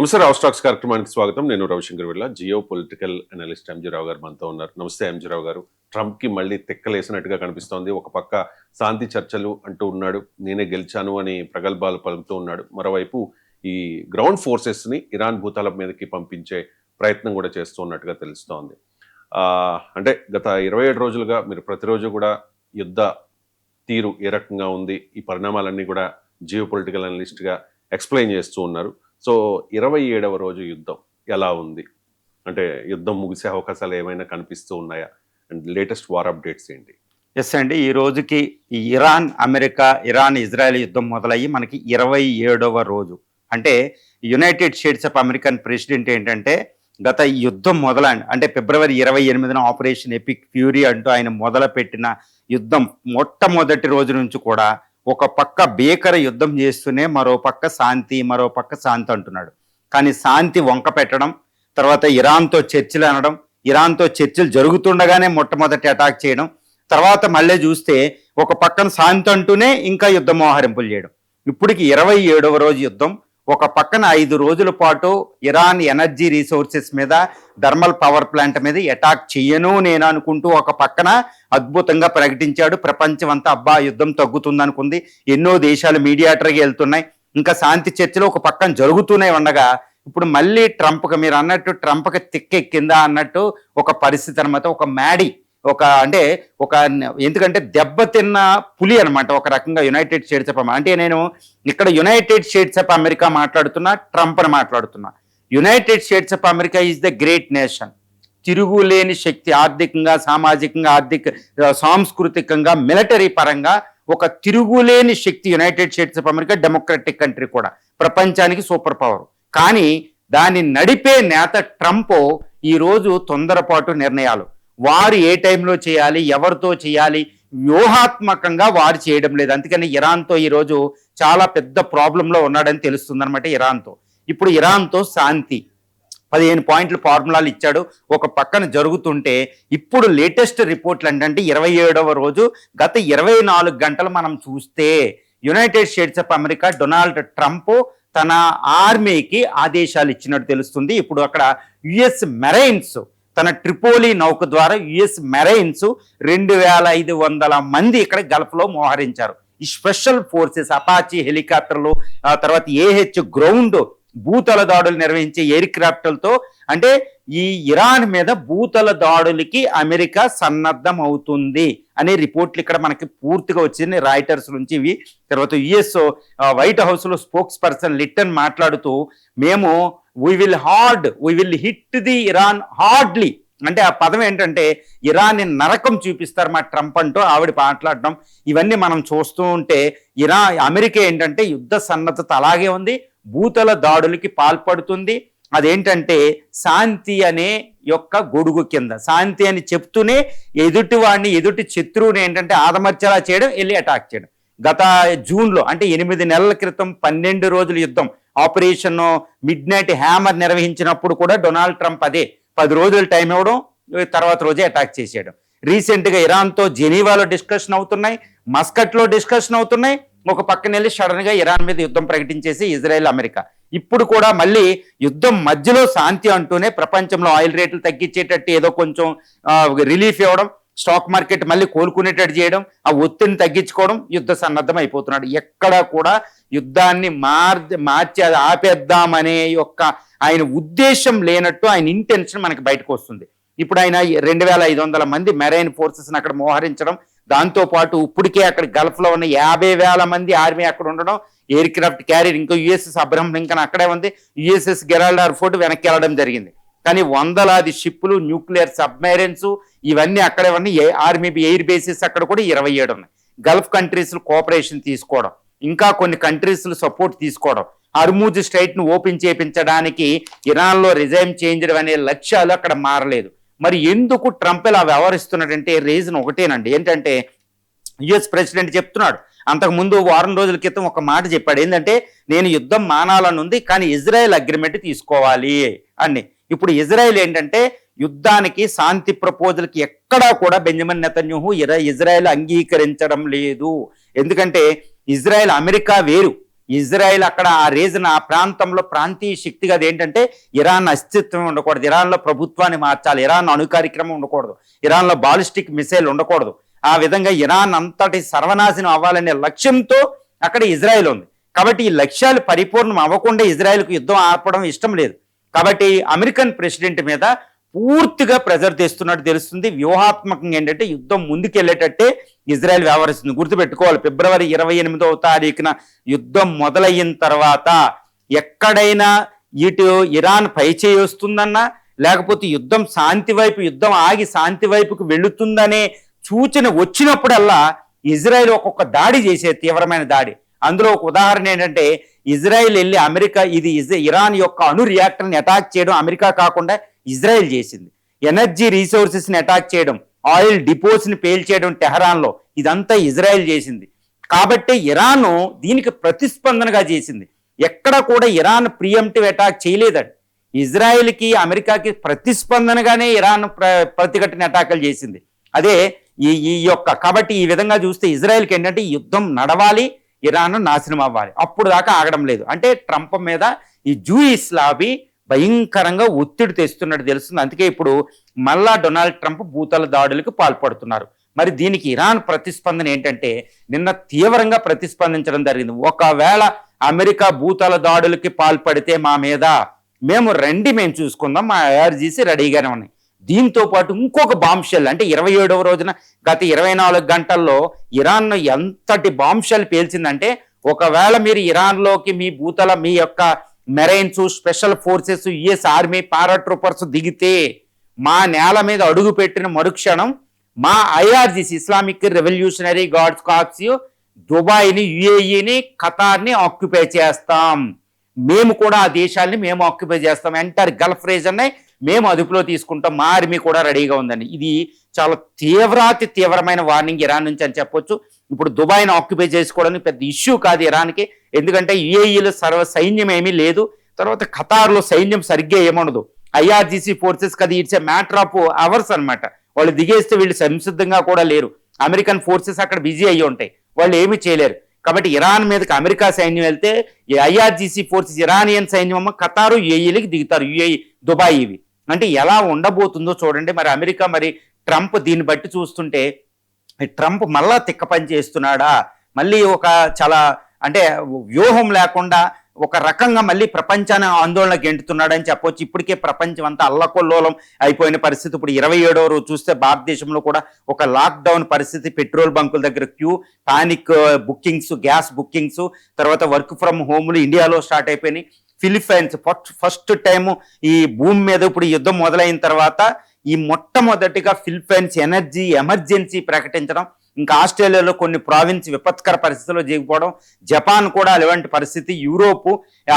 నమస్తే రావు స్టాక్స్ కార్యక్రమానికి స్వాగతం. నేను రవిశంకర్ విళ్ళ, జియో పొలిటికల్ అనలిస్ట్ ఎంజీరావు గారు మనతో ఉన్నారు. నమస్తే ఎంజీరావు గారు. ట్రంప్ కి మళ్ళీ తిక్కలేసినట్టుగా కనిపిస్తోంది. ఒక పక్క శాంతి చర్చలు అంటూ ఉన్నాడు, నేనే గెలిచాను అని ప్రగల్భాలు పలుకుతూ ఉన్నాడు. మరోవైపు ఈ గ్రౌండ్ ఫోర్సెస్ ని ఇరాన్ భూతాల మీదకి పంపించే ప్రయత్నం కూడా చేస్తూ ఉన్నట్టుగా తెలుస్తోంది. అంటే గత 27 రోజులుగా మీరు ప్రతిరోజు కూడా యుద్ధ తీరు ఏ రకంగా ఉంది, ఈ పరిణామాలన్నీ కూడా జియో పొలిటికల్ అనలిస్ట్గా ఎక్స్ప్లెయిన్ చేస్తూ ఉన్నారు. సో 27వ రోజు యుద్ధం ఎలా ఉంది, అంటే యుద్ధం ముగిసే అవకాశాలు ఏమైనా కనిపిస్తూ ఉన్నాయా, అండ్ లేటెస్ట్ వార్ అప్డేట్స్ ఏంటి? ఎస్ అండి, ఈ రోజుకి ఈ ఇరాన్ ఇజ్రాయెల్ యుద్ధం మొదలయ్యి మనకి 27వ రోజు. అంటే United States of American president ఏంటంటే గత యుద్ధం అంటే ఫిబ్రవరి 28న ఆపరేషన్ ఎపిక్ ఫ్యూరీ అంటూ ఆయన మొదలుపెట్టిన యుద్ధం మొట్టమొదటి రోజు నుంచి కూడా ఒక పక్క భీకర యుద్ధం చేస్తూనే మరో పక్క శాంతి అంటున్నాడు. కానీ శాంతి వంక పెట్టడం, తర్వాత ఇరాన్తో చర్చలు అనడం, ఇరాన్తో చర్చలు జరుగుతుండగానే మొట్టమొదటి అటాక్ చేయడం, తర్వాత మళ్ళీ చూస్తే ఒక పక్కన శాంతి అంటూనే ఇంకా యుద్ధ మోహరింపులు చేయడం. ఇప్పటికి 27వ రోజు యుద్ధం. ఒక పక్కన 5 రోజుల పాటు ఇరాన్ ఎనర్జీ రీసోర్సెస్ మీద, థర్మల్ పవర్ ప్లాంట్ మీద అటాక్ చెయ్యను నేను అనుకుంటూ ఒక పక్కన అద్భుతంగా ప్రకటించాడు. ప్రపంచం అంతా అబ్బా యుద్ధం తగ్గుతుందనుకుంది. ఎన్నో దేశాలు మీడియేటర్కి వెళ్తున్నాయి. ఇంకా శాంతి చర్చలు ఒక పక్కన జరుగుతూనే ఉండగా ఇప్పుడు మళ్ళీ ట్రంప్కి, మీరు అన్నట్టు ట్రంప్కి తిక్కెక్కిందా అన్నట్టు ఒక పరిస్థితి అనమాట. ఎందుకంటే దెబ్బతిన్న పులి అనమాట ఒక రకంగా యునైటెడ్ స్టేట్స్ ఆఫ్ అమెరికా. అంటే నేను ఇక్కడ యునైటెడ్ స్టేట్స్ ఆఫ్ అమెరికా మాట్లాడుతున్నా, ట్రంప్ అని మాట్లాడుతున్నా. United States of America is the great nation. తిరుగులేని శక్తి, ఆర్థికంగా, సామాజికంగా, సాంస్కృతికంగా, మిలిటరీ పరంగా ఒక తిరుగులేని శక్తి United States of America. Democratic country కూడా, ప్రపంచానికి సూపర్ పవర్. కానీ దాన్ని నడిపే నేత ట్రంప్ ఈరోజు తొందరపాటు నిర్ణయాలు, వారు ఏ టైంలో చేయాలి, ఎవరితో చేయాలి, వ్యూహాత్మకంగా వారు చేయడం లేదు. అందుకని ఇరాన్తో ఈరోజు చాలా పెద్ద ప్రాబ్లంలో ఉన్నాడని తెలుస్తుంది అనమాట. ఇప్పుడు ఇరాన్తో శాంతి 15 పాయింట్ల ఫార్ములాలు ఇచ్చాడు. ఒక పక్కన జరుగుతుంటే ఇప్పుడు లేటెస్ట్ రిపోర్ట్లు ఏంటంటే 27వ రోజు గత 24 గంటలు మనం చూస్తే United States of America Donald Trump తన ఆర్మీకి ఆదేశాలు ఇచ్చినట్టు తెలుస్తుంది. ఇప్పుడు అక్కడ యుఎస్ మెరైన్స్ తన ట్రిపోలి నౌక ద్వారా యుఎస్ మెరైన్స్ 2500 మంది ఇక్కడ గల్ఫ్లో మోహరించారు. ఈ స్పెషల్ ఫోర్సెస్, అపాచీ హెలికాప్టర్లు, తర్వాత ఏహెచ్ గ్రౌండ్ భూతల దాడులు నిర్వహించే ఎయిర్ క్రాఫ్ట్లతో, అంటే ఈ ఇరాన్ మీద భూతల దాడులకి అమెరికా సన్నద్ధం అవుతుంది అనే రిపోర్ట్లు ఇక్కడ మనకి పూర్తిగా వచ్చింది రాయిటర్స్ నుంచి ఇవి. తర్వాత యుఎస్ వైట్ హౌస్లో స్పోక్స్ పర్సన్ లిట్టన్ మాట్లాడుతూ, మేము we will hit the Iran hardly, అంటే ఆ పదం ఏంటంటే ఇరాన్ని నరకం చూపిస్తారు మా ట్రంప్ అంటూ ఆవిడ మాట్లాడడం. ఇవన్నీ మనం చూస్తూ ఉంటే అమెరికా ఏంటంటే యుద్ధ సన్నద్ధత అలాగే ఉంది, భూతల దాడులకి పాల్పడుతుంది. అదేంటంటే శాంతి అనే యొక్క గొడుగు కింద, శాంతి అని చెప్తూనే ఎదుటి శత్రువుని ఏంటంటే ఆదమర్చలా చేయడం, వెళ్ళి అటాక్ చేయడం. గత జూన్లో అంటే 8 నెలల క్రితం 12 రోజుల యుద్ధం ఆపరేషన్ మిడ్ నైట్ హ్యామర్ నిర్వహించినప్పుడు కూడా డొనాల్డ్ ట్రంప్ అదే 10 రోజులు టైం ఇవ్వడం, తర్వాత రోజే అటాక్ చేసేయడం. రీసెంట్గా ఇరాన్తో జెనీవాలో డిస్కషన్ అవుతున్నాయి, మస్కట్లో డిస్కషన్ అవుతున్నాయి. ఒక పక్కన వెళ్ళి సడన్గా ఇరాన్ మీద యుద్ధం ప్రకటించేసి ఇజ్రాయెల్, అమెరికా. ఇప్పుడు కూడా మళ్ళీ యుద్ధం మధ్యలో శాంతి అంటూనే ప్రపంచంలో ఆయిల్ రేట్లు తగ్గించేటట్టు ఏదో కొంచెం రిలీఫ్ ఇవ్వడం, స్టాక్ మార్కెట్ మళ్ళీ కోలుకునేటట్టు చేయడం, ఆ ఒత్తిడిని తగ్గించుకోవడం, యుద్ధ సన్నద్ధం అయిపోతున్నాడు. ఎక్కడా కూడా యుద్ధాన్ని మార్చి అది ఆపేద్దామనే ఆయన ఉద్దేశం లేనట్టు ఆయన ఇంటెన్షన్ మనకి బయటకు వస్తుంది. ఇప్పుడు ఆయన 2500 మంది మెరైన్ ఫోర్సెస్ని అక్కడ మోహరించడం, దాంతోపాటు ఇప్పటికే అక్కడ గల్ఫ్లో ఉన్న 50,000 మంది ఆర్మీ అక్కడ ఉండడం, ఎయిర్ క్రాఫ్ట్ క్యారియర్, ఇంకా యుఎస్ఎస్ అబ్రహం లింకన్ అక్కడే ఉంది, యుఎస్ఎస్ గెరాల్డ్ ఫోర్ట్ వెనక్కి వెళ్ళడం జరిగింది. కానీ వందలాది షిప్పులు, న్యూక్లియర్ సబ్మెరైన్స్ ఇవన్నీ అక్కడే ఉన్నాయి. ఆర్మీ ఎయిర్ బేసెస్ అక్కడ కూడా 27 ఉన్నాయి. గల్ఫ్ కంట్రీస్లు కోఆపరేషన్ తీసుకోవడం, ఇంకా కొన్ని కంట్రీస్లు సపోర్ట్ తీసుకోవడం, హర్మూజ్ స్ట్రైట్ను ఓపెన్ చేయించడానికి ఇరాన్లో రిజైమ్ చేయించడం అనే లక్ష్యాలు అక్కడ మారలేదు. మరి ఎందుకు ట్రంప్ ఇలా వ్యవహరిస్తున్నాడంటే రీజన్ ఒకటేనండి. ఏంటంటే యుఎస్ ప్రెసిడెంట్ చెప్తున్నాడు, అంతకుముందు వారం రోజుల క్రితం ఒక మాట చెప్పాడు. ఏంటంటే నేను యుద్ధం మానాలని ఉంది, కానీ ఇజ్రాయెల్ అగ్రిమెంట్ తీసుకోవాలి అని. ఇప్పుడు ఇజ్రాయెల్ ఏంటంటే యుద్ధానికి, శాంతి ప్రపోజల్కి ఎక్కడా కూడా బెంజమిన్ నెతన్యాహు ఇజ్రాయెల్ అంగీకరించడం లేదు. ఎందుకంటే ఇజ్రాయెల్, అమెరికా వేరు, ఇజ్రాయెల్ అక్కడ ఆ రీజన్ ఆ ప్రాంతంలో ప్రాంతీయ శక్తిగా అది ఏంటంటే ఇరాన్ అస్తిత్వం ఉండకూడదు, ఇరాన్లో ప్రభుత్వాన్ని మార్చాలి, ఇరాన్ అణు కార్యక్రమం ఉండకూడదు, ఇరాన్లో బాలిస్టిక్ మిసైల్ ఉండకూడదు, ఆ విధంగా ఇరాన్ అంతటి సర్వనాశనం అవ్వాలనే లక్ష్యంతో అక్కడ ఇజ్రాయెల్ ఉంది. కాబట్టి ఈ లక్ష్యాలు పరిపూర్ణం అవ్వకుండా ఇజ్రాయెల్కు యుద్ధం ఆపడం ఇష్టం లేదు. కాబట్టి అమెరికన్ ప్రెసిడెంట్ మీద పూర్తిగా ప్రెజర్ తెస్తున్నట్టు తెలుస్తుంది. వ్యూహాత్మకంగా ఏంటంటే యుద్ధం ముందుకెళ్లేటట్టే ఇజ్రాయెల్ వ్యవహరిస్తుంది. గుర్తుపెట్టుకోవాలి, ఫిబ్రవరి 28వ తారీఖున యుద్ధం మొదలైన తర్వాత ఎక్కడైనా ఇటు ఇరాన్ పైచేయి వస్తుందన్నా లేకపోతే యుద్ధం శాంతి వైపు, యుద్ధం ఆగి శాంతి వైపుకు వెళుతుందనే సూచన వచ్చినప్పుడల్లా ఇజ్రాయెల్ ఒక్కొక్క దాడి చేసే తీవ్రమైన దాడి. అందులో ఒక ఉదాహరణ ఏంటంటే ఇజ్రాయెల్ వెళ్ళి అమెరికా ఇరాన్ యొక్క అణు రియాక్టర్ని అటాక్ చేయడం అమెరికా కాకుండా ఇజ్రాయెల్ చేసింది. ఎనర్జీ రిసోర్సెస్ని అటాక్ చేయడం, ఆయిల్ డిపోస్ని పేల్చేయడం టెహరాన్లో, ఇదంతా ఇజ్రాయెల్ చేసింది. కాబట్టి ఇరాన్ దీనికి ప్రతిస్పందనగా చేసింది. ఎక్కడ కూడా ఇరాన్ ప్రియంటివ్ అటాక్ చేయలేదండి. ఇజ్రాయెల్కి అమెరికాకి ప్రతిస్పందనగానే ఇరాన్ ప్రతిఘటన అటాకులు చేసింది. అదే ఈ యొక్క కాబట్టి ఈ విధంగా చూస్తే ఇజ్రాయెల్కి ఏంటంటే యుద్ధం నడవాలి, ఇరాన్ నాశనం అవ్వాలి, అప్పుడు దాకా ఆగడం లేదు. అంటే ట్రంప్ మీద ఈ జూయిస్ లాబీ భయంకరంగా ఒత్తిడి తెస్తున్నట్టు తెలుస్తుంది. అందుకే ఇప్పుడు మళ్ళా డొనాల్డ్ ట్రంప్ భూతల దాడులకు పాల్పడుతున్నారు. మరి దీనికి ఇరాన్ ప్రతిస్పందన ఏంటంటే నిన్న తీవ్రంగా ప్రతిస్పందించడం జరిగింది. ఒకవేళ అమెరికా భూతల దాడులకి పాల్పడితే మా మీద మేము చూసుకుందాం, మా IRGC రెడీగానే ఉన్నాయి. దీంతో పాటు ఇంకొక బాంబ్-షెల్ అంటే 27వ రోజున గత 24 గంటల్లో ఇరాన్ ఎంతటి బాంబ్-షెల్ పేల్చిందంటే ఒకవేళ మీరు ఇరాన్లోకి మీ యొక్క marines, special forces, US army, paratroopers దిగితే మా నేల మీద అడుగు పెట్టిన మరుక్షణం మా IRGC Islamic revolutionary guards corps దుబాయ్ని, UAEని, ఖతార్ని ఆక్యుపై చేస్తాం. మేము కూడా ఆ దేశాల్ని మేము ఆక్యుపై చేస్తాం. ఎంటైర్ గల్ఫ్ రీజన్ని మేము అదుపులో తీసుకుంటాం. మా ఆర్మీ కూడా రెడీగా ఉందండి. ఇది చాలా తీవ్రమైన వార్నింగ్ ఇరాన్ నుంచి అని చెప్పొచ్చు. ఇప్పుడు దుబాయ్ని ఆక్యుపై చేసుకోవడానికి పెద్ద ఇష్యూ కాదు ఇరాన్కి, ఎందుకంటే UAEలో సైన్యం ఏమీ లేదు. తర్వాత ఖతార్లో సైన్యం సరిగ్గా ఏముండదు. IRGC ఫోర్సెస్ అది it's a matter of hours అనమాట. వాళ్ళు దిగేస్తే వీళ్ళు సంసిద్ధంగా కూడా లేరు. అమెరికన్ ఫోర్సెస్ అక్కడ బిజీ అయ్యి ఉంటాయి, వాళ్ళు ఏమీ చేయలేరు. కాబట్టి ఇరాన్ మీదకి అమెరికా సైన్యం వెళ్తే IRGC ఫోర్సెస్ ఇరానియన్ సైన్యం ఖతారు, UAEలకి దిగుతారు, UAE, దుబాయ్. ఇవి అంటే ఎలా ఉండబోతుందో చూడండి. మరి అమెరికా, మరి ట్రంప్ దీన్ని బట్టి చూస్తుంటే ట్రంప్ మళ్ళా తిక్క పని చేస్తున్నాడా, మళ్ళీ ఒక చాలా అంటే వ్యూహం లేకుండా ఒక రకంగా మళ్ళీ ప్రపంచాన్ని ఆందోళనకు గెంటుతున్నాడని చెప్పొచ్చు. ఇప్పటికే ప్రపంచం అంతా అల్లకొల్లోలం అయిపోయిన పరిస్థితి. ఇప్పుడు 27వ రోజు చూస్తే భారతదేశంలో కూడా ఒక లాక్డౌన్ పరిస్థితి, పెట్రోల్ బంకుల దగ్గర queue, panic bookings, gas bookings, తర్వాత వర్క్ ఫ్రమ్ హోమ్లు ఇండియాలో స్టార్ట్ అయిపోయినాయి. ఫిలిప్పైన్స్ ఫస్ట్ టైం ఈ భూమి మీద ఇప్పుడు యుద్ధం మొదలైన తర్వాత ఈ మొట్టమొదటిగా ఫిలిప్పైన్స్ ఎనర్జీ ఎమర్జెన్సీ ప్రకటించడం, ఇంకా ఆస్ట్రేలియాలో కొన్ని ప్రావిన్స్ విపత్కర పరిస్థితుల్లో దిగిపోవడం, జపాన్ కూడా అలాంటి పరిస్థితి, యూరోపు,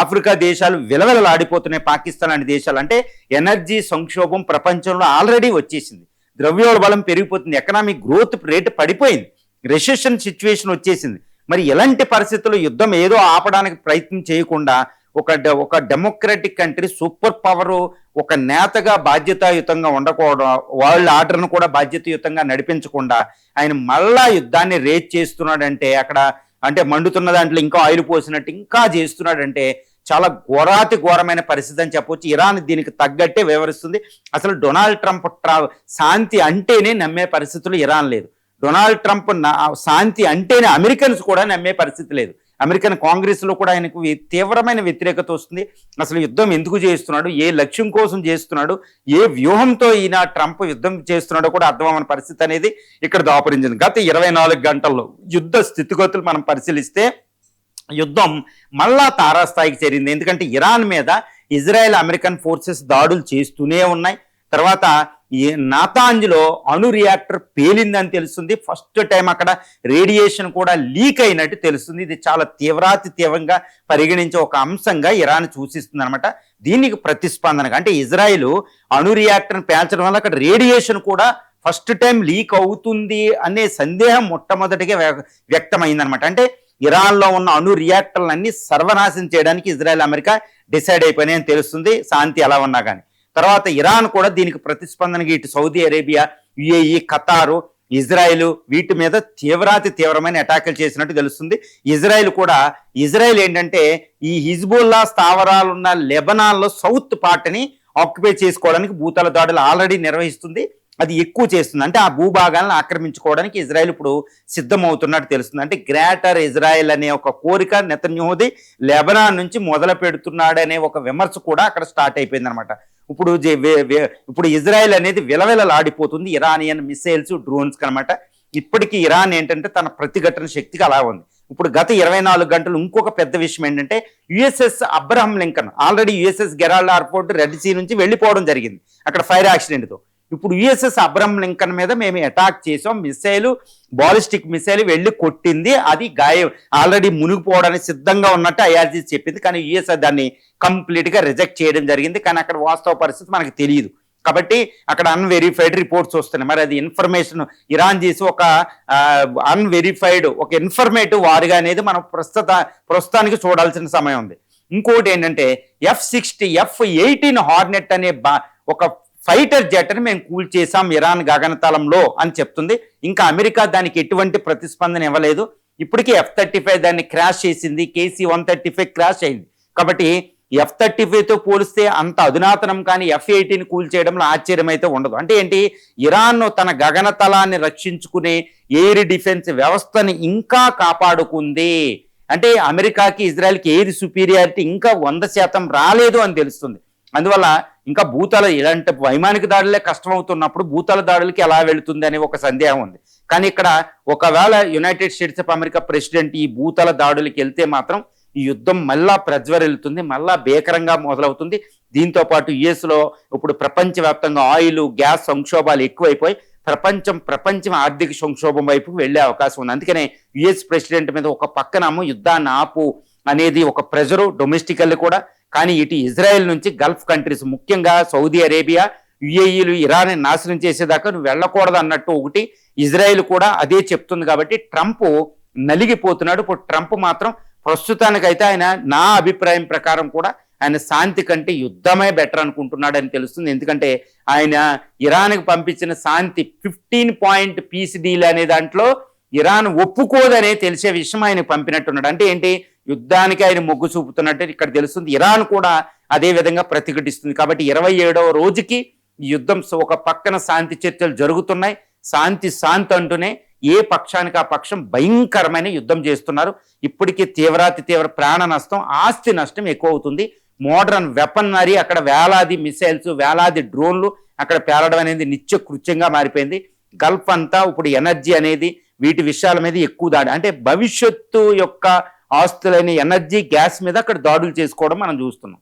ఆఫ్రికా దేశాలు విలవిలలాడిపోతున్నాయి, పాకిస్తాన్ లాంటి దేశాలు. అంటే ఎనర్జీ సంక్షోభం ప్రపంచంలో ఆల్రెడీ వచ్చేసింది, ద్రవ్యోల్బణం పెరిగిపోతుంది, ఎకనామిక్ గ్రోత్ రేటు పడిపోయింది, రెసెషన్ సిచ్యువేషన్ వచ్చేసింది. మరి ఎలాంటి పరిస్థితుల్లో యుద్ధం ఏదో ఆపడానికి ప్రయత్నం చేయకుండా ఒక డెమోక్రటిక్ కంట్రీ, సూపర్ పవర్, ఒక నేతగా బాధ్యతాయుతంగా ఉండకూడదు, వాళ్ళ ఆర్డర్ను కూడా బాధ్యతాయుతంగా నడిపించకుండా ఆయన మళ్ళా యుద్ధాన్ని రేజ్ చేస్తున్నాడంటే అక్కడ అంటే మండుతున్న దాంట్లో ఇంకా ఆయిల్ పోసినట్టు ఇంకా చేస్తున్నాడంటే చాలా ఘోరమైన పరిస్థితి అని చెప్పొచ్చు. ఇరాన్ దీనికి తగ్గట్టే వ్యవహరిస్తుంది. అసలు డొనాల్డ్ ట్రంప్ శాంతి అంటేనే నమ్మే పరిస్థితులు ఇరాన్ లేదు. డొనాల్డ్ ట్రంప్ శాంతి అంటేనే అమెరికన్స్ కూడా నమ్మే పరిస్థితి లేదు. అమెరికన్ కాంగ్రెస్లో కూడా ఆయనకు తీవ్రమైన వ్యతిరేకత వస్తుంది. అసలు యుద్ధం ఎందుకు చేస్తున్నాడు, ఏ లక్ష్యం కోసం చేస్తున్నాడు, ఏ వ్యూహంతో ఈయన ట్రంప్ యుద్ధం చేస్తున్నాడో కూడా అర్థమవని పరిస్థితి అనేది ఇక్కడ దాపురించింది. గత 24 గంటల్లో యుద్ధ స్థితిగతులు మనం పరిశీలిస్తే యుద్ధం మళ్ళా తారాస్థాయికి చేరింది. ఎందుకంటే ఇరాన్ మీద ఇజ్రాయెల్, అమెరికన్ ఫోర్సెస్ దాడులు చేస్తూనే ఉన్నాయి. తర్వాత ఈ నాతాంజ్లో అణు రియాక్టర్ పేలిందని తెలుస్తుంది. ఫస్ట్ టైం అక్కడ రేడియేషన్ కూడా లీక్ అయినట్టు తెలుస్తుంది. ఇది చాలా తీవ్రంగా పరిగణించే ఒక అంశంగా ఇరాన్ సూచిస్తుంది అనమాట. దీనికి ప్రతిస్పందనగా అంటే ఇజ్రాయిల్ అణు రియాక్టర్ని పేల్చడం వల్ల అక్కడ రేడియేషన్ కూడా ఫస్ట్ టైం లీక్ అవుతుంది అనే సందేహం మొట్టమొదటిగా వ్యక్తమైందనమాట. అంటే ఇరాన్లో ఉన్న అణు రియాక్టర్లన్నీ సర్వనాశనం చేయడానికి ఇజ్రాయెల్, అమెరికా డిసైడ్ అయిపోయినాయని తెలుస్తుంది, శాంతి ఎలా ఉన్నా కానీ. తర్వాత ఇరాన్ కూడా దీనికి ప్రతిస్పందనగా ఇటు సౌదీ అరేబియా, UAE, ఖతారు, ఇజ్రాయెల్ వీటి మీద తీవ్రమైన అటాకులు చేసినట్టు తెలుస్తుంది. ఇజ్రాయెల్ ఏంటంటే ఈ హిజ్బుల్లా స్థావరాలు ఉన్న లెబనాన్లో సౌత్ పార్ట్ని ఆక్యుపై చేసుకోవడానికి భూతల దాడులు ఆల్రెడీ నిర్వహిస్తుంది. అది ఎక్కువ చేస్తుంది. అంటే ఆ భూభాగాలను ఆక్రమించుకోవడానికి ఇజ్రాయెల్ ఇప్పుడు సిద్ధమవుతున్నట్టు తెలుస్తుంది. అంటే గ్రేటర్ ఇజ్రాయెల్ అనే ఒక కోరిక నెతన్యాహుది లెబనాన్ నుంచి మొదలు పెడుతున్నాడనే ఒక విమర్శ కూడా అక్కడ స్టార్ట్ అయిపోయింది అనమాట. ఇప్పుడు ఇజ్రాయెల్ అనేది విలవిలలాడిపోతుంది ఇరానియన్ మిసైల్స్ డ్రోన్స్ అనమాట. ఇప్పటికీ ఇరాన్ ఏంటంటే తన ప్రతిఘటన శక్తికి అలా ఉంది. ఇప్పుడు గత 24 గంటలు ఇంకొక పెద్ద విషయం ఏంటంటే USS Abraham Lincoln already USS Gerald airport red sea నుంచి వెళ్ళిపోవడం జరిగింది అక్కడ ఫైర్ యాక్సిడెంట్తో. ఇప్పుడు యుఎస్ఎస్ అబ్రహం లింకన్ మీద మేము అటాక్ చేసాం, బాలిస్టిక్ మిసైల్ వెళ్ళి కొట్టింది, అది ఆల్రెడీ మునిగిపోవడానికి సిద్ధంగా ఉన్నట్టు ఐఆర్జీ చెప్పింది. కానీ యుఎస్ దాన్ని కంప్లీట్గా రిజెక్ట్ చేయడం జరిగింది. కానీ అక్కడ వాస్తవ పరిస్థితి మనకు తెలియదు కాబట్టి అక్కడ అన్వెరిఫైడ్ రిపోర్ట్స్ వస్తున్నాయి. మరి అది ఇన్ఫర్మేషన్ ఇరాన్ చేసి ఒక అన్వెరిఫైడ్ ఒక ఇన్ఫర్మేటివ్ వారుగా అనేది మనం ప్రస్తుతానికి చూడాల్సిన సమయం ఉంది. ఇంకోటి ఏంటంటే F-18 హార్నెట్ అనే ఒక ఫైటర్ జెట్ని మేము కూల్ చేసాం ఇరాన్ గగనతలంలో అని చెప్తుంది. ఇంకా అమెరికా దానికి ఎటువంటి ప్రతిస్పందన ఇవ్వలేదు. ఇప్పటికీ F-35 దాన్ని క్రాష్ చేసింది, KC-135 క్రాష్ అయింది. కాబట్టి F-35తో పోలిస్తే అంత అధునాతనం కానీ F-18 కూల్ చేయడంలో ఆశ్చర్యం అయితే ఉండదు. అంటే ఏంటి, ఇరాన్ తన గగనతలాన్ని రక్షించుకునే ఎయిర్ డిఫెన్స్ వ్యవస్థని ఇంకా కాపాడుకుంది. అంటే అమెరికాకి ఇజ్రాయెల్కి ఎయిర్ సుపీరియారిటీ ఇంకా 100% రాలేదు అని తెలుస్తుంది. అందువల్ల ఇంకా భూతల ఇలాంటి వైమానిక దాడులే కష్టమవుతున్నప్పుడు భూతల దాడులకి ఎలా వెళుతుంది అనే ఒక సందేహం ఉంది. కానీ ఇక్కడ ఒకవేళ United States of America president ఈ భూతల దాడులకి వెళ్తే మాత్రం ఈ యుద్ధం మళ్ళా ప్రజ్వరిల్లుతుంది, మళ్ళా భీకరంగా మొదలవుతుంది. దీంతో పాటు యుఎస్లో ఇప్పుడు ప్రపంచవ్యాప్తంగా ఆయిల్ గ్యాస్ సంక్షోభాలు ఎక్కువైపోయి ప్రపంచం ఆర్థిక సంక్షోభం వైపుకు వెళ్లే అవకాశం ఉంది. అందుకనే యుఎస్ ప్రెసిడెంట్ మీద ఒక పక్కనేమో యుద్ధాన్ని ఆపు అనేది ఒక ప్రెజరు డొమెస్టికల్ కూడా, కానీ ఇటు ఇజ్రాయెల్ నుంచి గల్ఫ్ కంట్రీస్ ముఖ్యంగా సౌదీ అరేబియా యుఏఈలు ఇరాన్ నాశనం చేసేదాకా నువ్వు వెళ్ళకూడదు అన్నట్టు ఒకటి ఇజ్రాయెల్ కూడా అదే చెప్తుంది. కాబట్టి ట్రంప్ నలిగిపోతున్నాడు. ఇప్పుడు ట్రంప్ మాత్రం ప్రస్తుతానికైతే ఆయన నా అభిప్రాయం ప్రకారం కూడా ఆయన శాంతి కంటే యుద్ధమే బెటర్ అనుకుంటున్నాడు అని తెలుస్తుంది. ఎందుకంటే ఆయన ఇరాన్కి పంపించిన శాంతి 15 పాయింట్ పీస్ డీల్ అనే దాంట్లో ఇరాన్ ఒప్పుకోదనే తెలిసే విషయం ఆయన పంపినట్టున్నాడు. అంటే ఏంటి, యుద్ధానికి ఆయన మొగ్గు చూపుతున్నట్టు ఇక్కడ తెలుస్తుంది. ఇరాన్ కూడా అదే విధంగా ప్రతిఘటిస్తుంది. కాబట్టి 27వ రోజుకి యుద్ధం ఒక పక్కన శాంతి చర్చలు జరుగుతున్నాయి. శాంతి అంటూనే ఏ పక్షానికి ఆ పక్షం భయంకరమైన యుద్ధం చేస్తున్నారు. ఇప్పటికీ తీవ్ర ప్రాణ నష్టం, ఆస్తి నష్టం ఎక్కువ అవుతుంది. మోడర్న్ వెపనరీ అక్కడ వేలాది మిసైల్స్, వేలాది డ్రోన్లు అక్కడ పేలడం అనేది నిత్యకృత్యంగా మారిపోయింది. గల్ఫ్ అంతా ఇప్పుడు ఎనర్జీ అనేది వీటి విషయాల మీద ఎక్కువ దాడి, అంటే భవిష్యత్తు యొక్క ఆస్తులైన ఎనర్జీ గ్యాస్ మీద అక్కడ దాడులు చేసుకోవడం మనం చూస్తున్నాం.